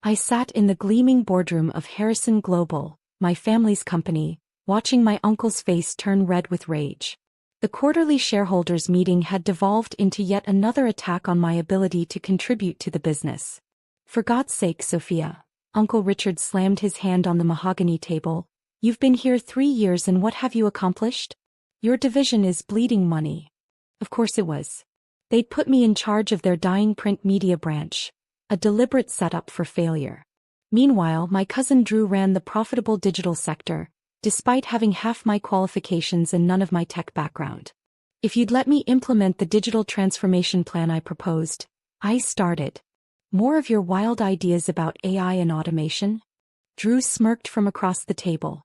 I sat in the gleaming boardroom of Harrison Global, my family's company, watching my uncle's face turn red with rage. The quarterly shareholders' meeting had devolved into yet another attack on my ability to contribute to the business. For God's sake, Sophia, Uncle Richard slammed his hand on the mahogany table. You've been here 3 years and what have you accomplished? Your division is bleeding money. Of course it was. They'd put me in charge of their dying print media branch, a deliberate setup for failure. Meanwhile, my cousin Drew ran the profitable digital sector, despite having half my qualifications and none of my tech background. If you'd let me implement the digital transformation plan I proposed, I started. More of your wild ideas about AI and automation? Drew smirked from across the table.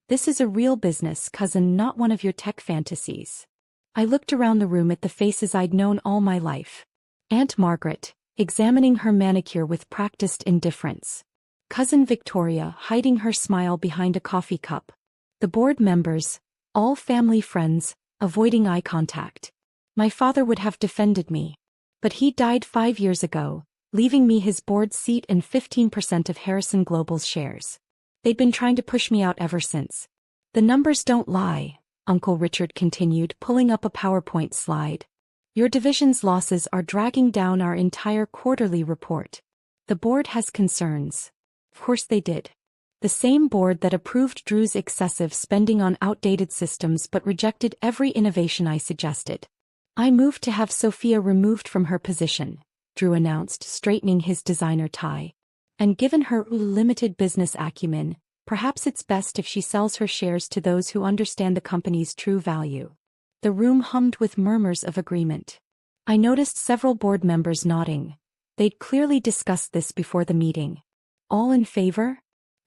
This is a real business, cousin, not one of your tech fantasies. I looked around the room at the faces I'd known all my life. Aunt Margaret, examining her manicure with practiced indifference. Cousin Victoria, hiding her smile behind a coffee cup. The board members, all family friends, avoiding eye contact. My father would have defended me. But he died 5 years ago, leaving me his board seat and 15% of Harrison Global's shares. They'd been trying to push me out ever since. The numbers don't lie, Uncle Richard continued, pulling up a PowerPoint slide. Your division's losses are dragging down our entire quarterly report. The board has concerns. Of course they did. The same board that approved Drew's excessive spending on outdated systems but rejected every innovation I suggested. I moved to have Sophia removed from her position, Drew announced, straightening his designer tie. And given her limited business acumen, perhaps it's best if she sells her shares to those who understand the company's true value. The room hummed with murmurs of agreement. I noticed several board members nodding. They'd clearly discussed this before the meeting. All in favor?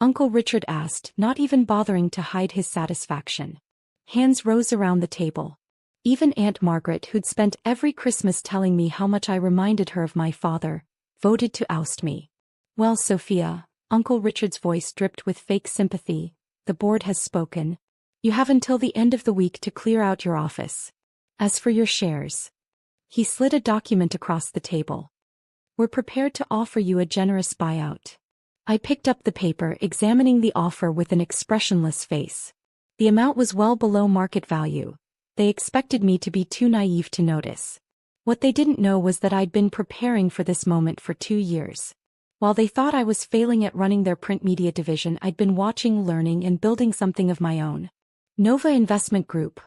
Uncle Richard asked, not even bothering to hide his satisfaction. Hands rose around the table. Even Aunt Margaret, who'd spent every Christmas telling me how much I reminded her of my father, voted to oust me. Well, Sophia, Uncle Richard's voice dripped with fake sympathy, the board has spoken. You have until the end of the week to clear out your office. As for your shares. He slid a document across the table. We're prepared to offer you a generous buyout. I picked up the paper, examining the offer with an expressionless face. The amount was well below market value. They expected me to be too naive to notice. What they didn't know was that I'd been preparing for this moment for 2 years. While they thought I was failing at running their print media division, I'd been watching, learning, and building something of my own. Nova Investment Group,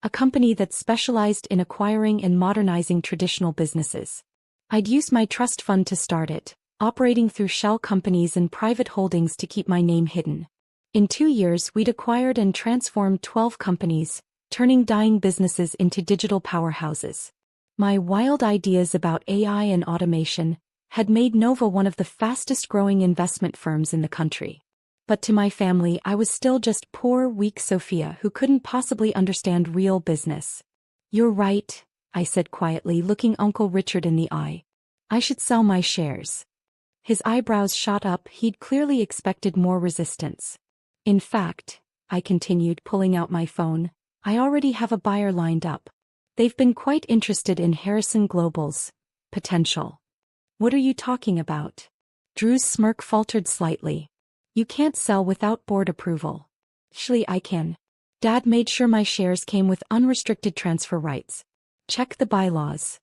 a company that specialized in acquiring and modernizing traditional businesses. I'd used my trust fund to start it, operating through shell companies and private holdings to keep my name hidden. In 2 years, we'd acquired and transformed 12 companies, turning dying businesses into digital powerhouses. My wild ideas about AI and automation had made Nova one of the fastest-growing investment firms in the country. But to my family, I was still just poor, weak Sophia who couldn't possibly understand real business. You're right, I said quietly, looking Uncle Richard in the eye. I should sell my shares. His eyebrows shot up. He'd clearly expected more resistance. In fact, I continued, pulling out my phone, I already have a buyer lined up. They've been quite interested in Harrison Global's potential. What are you talking about? Drew's smirk faltered slightly. You can't sell without board approval. Actually, I can. Dad made sure my shares came with unrestricted transfer rights. Check the bylaws.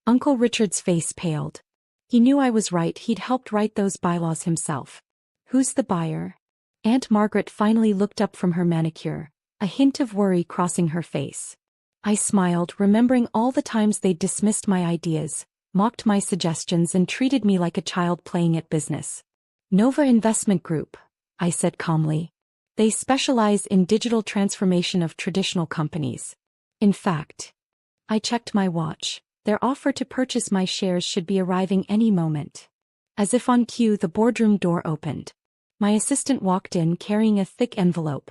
Uncle Richard's face paled. He knew I was right. He'd helped write those bylaws himself. Who's the buyer? Aunt Margaret finally looked up from her manicure, a hint of worry crossing her face. I smiled, remembering all the times they'd dismissed my ideas, mocked my suggestions, and treated me like a child playing at business. Nova Investment Group, I said calmly. They specialize in digital transformation of traditional companies. In fact, I checked my watch. Their offer to purchase my shares should be arriving any moment. As if on cue, the boardroom door opened. My assistant walked in carrying a thick envelope.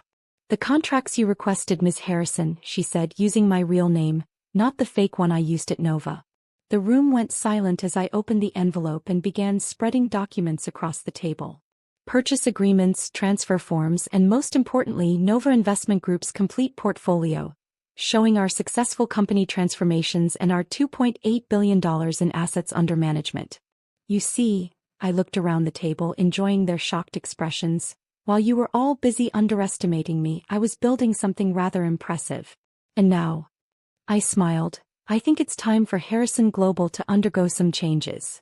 The contracts you requested, Ms. Harrison, she said, using my real name, not the fake one I used at Nova. The room went silent as I opened the envelope and began spreading documents across the table. Purchase agreements, transfer forms, and most importantly, Nova Investment Group's complete portfolio, showing our successful company transformations and our $2.8 billion in assets under management. You see, I looked around the table, enjoying their shocked expressions. While you were all busy underestimating me, I was building something rather impressive. And now? I smiled. I think it's time for Harrison Global to undergo some changes.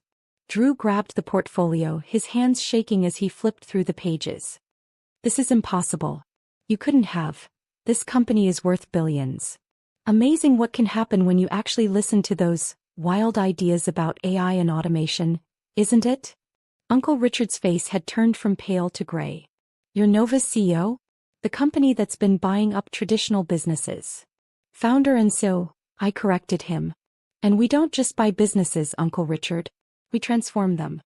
Drew grabbed the portfolio, his hands shaking as he flipped through the pages. This is impossible. You couldn't have. This company is worth billions. Amazing what can happen when you actually listen to those wild ideas about AI and automation, isn't it? Uncle Richard's face had turned from pale to gray. You're Nova's CEO? The company that's been buying up traditional businesses. Founder and CEO, I corrected him. And we don't just buy businesses, Uncle Richard. We transform them.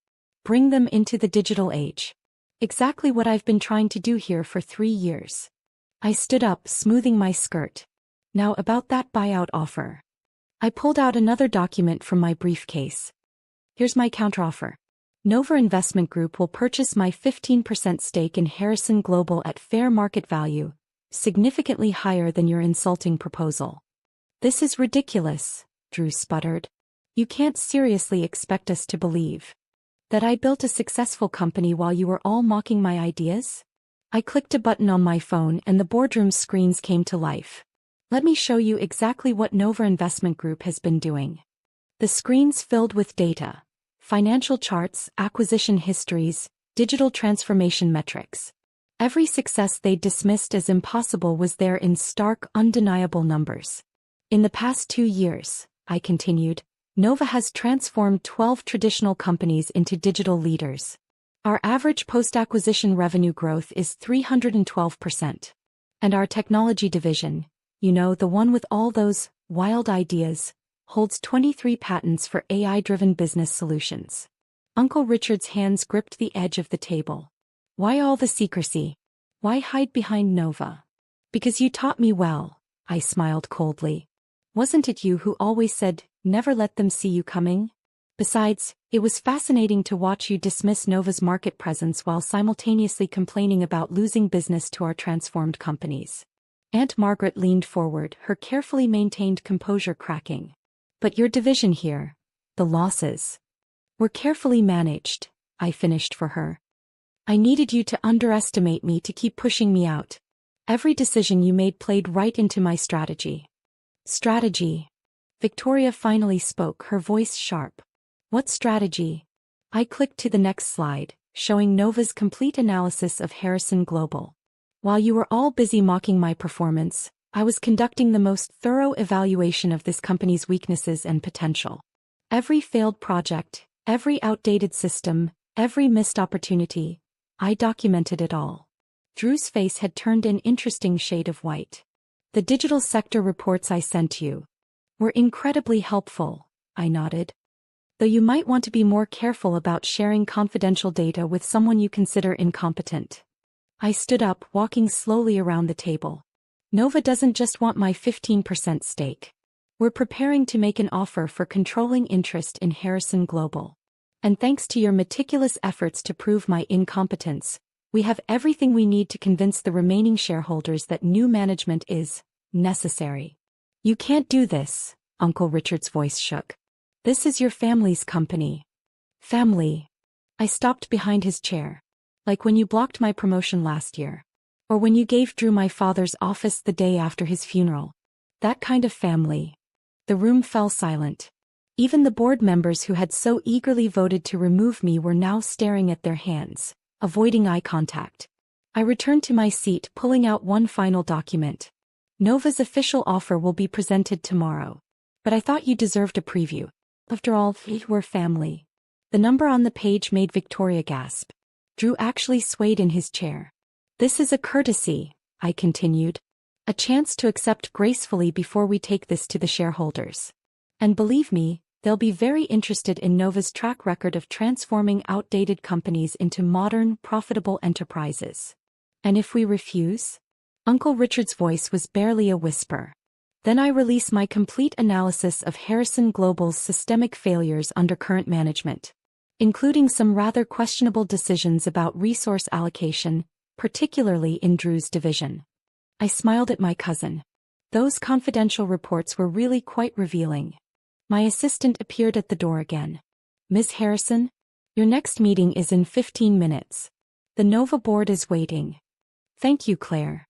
Bring them into the digital age. Exactly what I've been trying to do here for 3 years. I stood up, smoothing my skirt. Now about that buyout offer. I pulled out another document from my briefcase. Here's my counteroffer. Nova Investment Group will purchase my 15% stake in Harrison Global at fair market value, significantly higher than your insulting proposal. This is ridiculous, Drew sputtered. You can't seriously expect us to believe that I built a successful company while you were all mocking my ideas? I clicked a button on my phone and the boardroom screens came to life. Let me show you exactly what Nova Investment Group has been doing. The screens filled with data. Financial charts, acquisition histories, digital transformation metrics. Every success they dismissed as impossible was there in stark, undeniable numbers. In the past 2 years, I continued, Nova has transformed 12 traditional companies into digital leaders. Our average post-acquisition revenue growth is 312%. And our technology division, you know, the one with all those wild ideas, holds 23 patents for AI-driven business solutions. Uncle Richard's hands gripped the edge of the table. Why all the secrecy? Why hide behind Nova? Because you taught me well, I smiled coldly. Wasn't it you who always said, never let them see you coming? Besides, it was fascinating to watch you dismiss Nova's market presence while simultaneously complaining about losing business to our transformed companies. Aunt Margaret leaned forward, her carefully maintained composure cracking. But your division here, the losses, were carefully managed, I finished for her. I needed you to underestimate me to keep pushing me out. Every decision you made played right into my strategy. Strategy. Victoria finally spoke, her voice sharp. What strategy? I clicked to the next slide, showing Nova's complete analysis of Harrison Global. While you were all busy mocking my performance, I was conducting the most thorough evaluation of this company's weaknesses and potential. Every failed project, every outdated system, every missed opportunity, I documented it all. Drew's face had turned an interesting shade of white. The digital sector reports I sent you were incredibly helpful, I nodded. Though you might want to be more careful about sharing confidential data with someone you consider incompetent. I stood up, walking slowly around the table. Nova doesn't just want my 15% stake. We're preparing to make an offer for controlling interest in Harrison Global. And thanks to your meticulous efforts to prove my incompetence, we have everything we need to convince the remaining shareholders that new management is necessary. You can't do this, Uncle Richard's voice shook. This is your family's company. Family. I stopped behind his chair. Like when you blocked my promotion last year. Or when you gave Drew my father's office the day after his funeral. That kind of family. The room fell silent. Even the board members who had so eagerly voted to remove me were now staring at their hands, avoiding eye contact. I returned to my seat, pulling out one final document. Nova's official offer will be presented tomorrow. But I thought you deserved a preview. After all, we're family. The number on the page made Victoria gasp. Drew actually swayed in his chair. This is a courtesy, I continued. A chance to accept gracefully before we take this to the shareholders. And believe me, they'll be very interested in Nova's track record of transforming outdated companies into modern, profitable enterprises. And if we refuse? Uncle Richard's voice was barely a whisper. Then I release my complete analysis of Harrison Global's systemic failures under current management, including some rather questionable decisions about resource allocation, particularly in Drew's division. I smiled at my cousin. Those confidential reports were really quite revealing. My assistant appeared at the door again. Miss Harrison? Your next meeting is in 15 minutes. The Nova board is waiting. Thank you, Claire.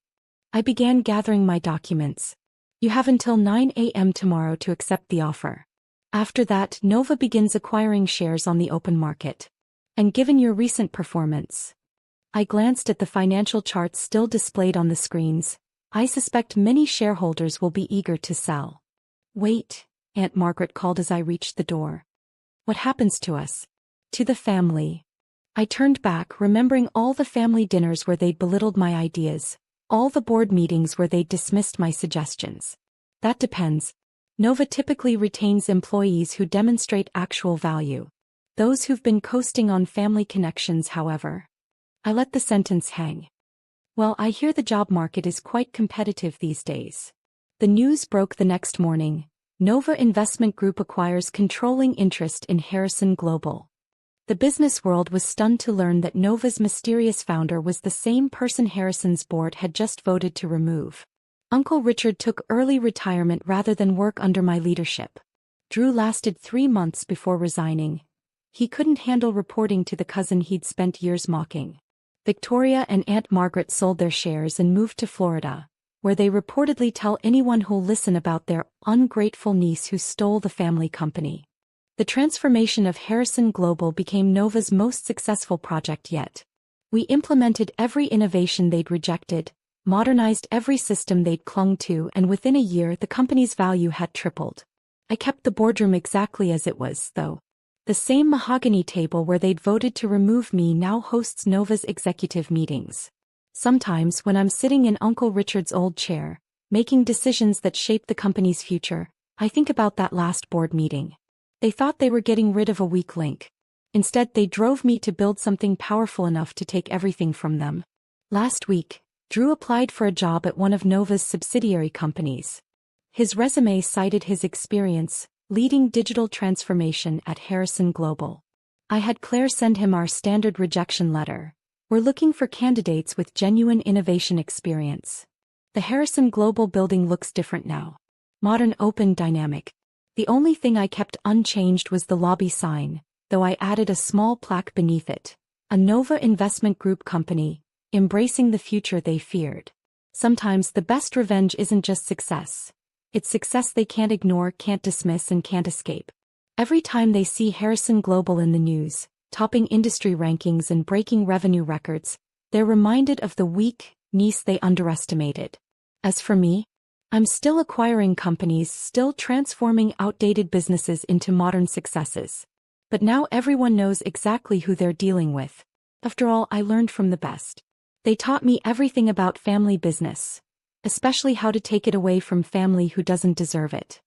I began gathering my documents. You have until 9 a.m. tomorrow to accept the offer. After that, Nova begins acquiring shares on the open market. And given your recent performance, I glanced at the financial charts still displayed on the screens. I suspect many shareholders will be eager to sell. Wait, Aunt Margaret called as I reached the door. What happens to us? To the family. I turned back, remembering all the family dinners where they'd belittled my ideas, all the board meetings where they'd dismissed my suggestions. That depends. Nova typically retains employees who demonstrate actual value. Those who've been coasting on family connections, however. I let the sentence hang. Well, I hear the job market is quite competitive these days. The news broke the next morning. Nova Investment Group acquires controlling interest in Harrison Global. The business world was stunned to learn that Nova's mysterious founder was the same person Harrison's board had just voted to remove. Uncle Richard took early retirement rather than work under my leadership. Drew lasted 3 months before resigning. He couldn't handle reporting to the cousin he'd spent years mocking. Victoria and Aunt Margaret sold their shares and moved to Florida, where they reportedly tell anyone who'll listen about their ungrateful niece who stole the family company. The transformation of Harrison Global became Nova's most successful project yet. We implemented every innovation they'd rejected, modernized every system they'd clung to, and within a year the company's value had tripled. I kept the boardroom exactly as it was, though. The same mahogany table where they'd voted to remove me now hosts Nova's executive meetings. Sometimes when I'm sitting in Uncle Richard's old chair, making decisions that shape the company's future, I think about that last board meeting. They thought they were getting rid of a weak link. Instead, they drove me to build something powerful enough to take everything from them. Last week, Drew applied for a job at one of Nova's subsidiary companies. His resume cited his experience leading digital transformation at Harrison Global. I had Claire send him our standard rejection letter. We're looking for candidates with genuine innovation experience. The Harrison Global building looks different now. Modern, open, dynamic. The only thing I kept unchanged was the lobby sign, though I added a small plaque beneath it. A Nova Investment Group company, embracing the future they feared. Sometimes the best revenge isn't just success. It's success they can't ignore, can't dismiss, and can't escape. Every time they see Harrison Global in the news, topping industry rankings and breaking revenue records, they're reminded of the weak niece they underestimated. As for me, I'm still acquiring companies, still transforming outdated businesses into modern successes. But now everyone knows exactly who they're dealing with. After all, I learned from the best. They taught me everything about family business, especially how to take it away from family who doesn't deserve it.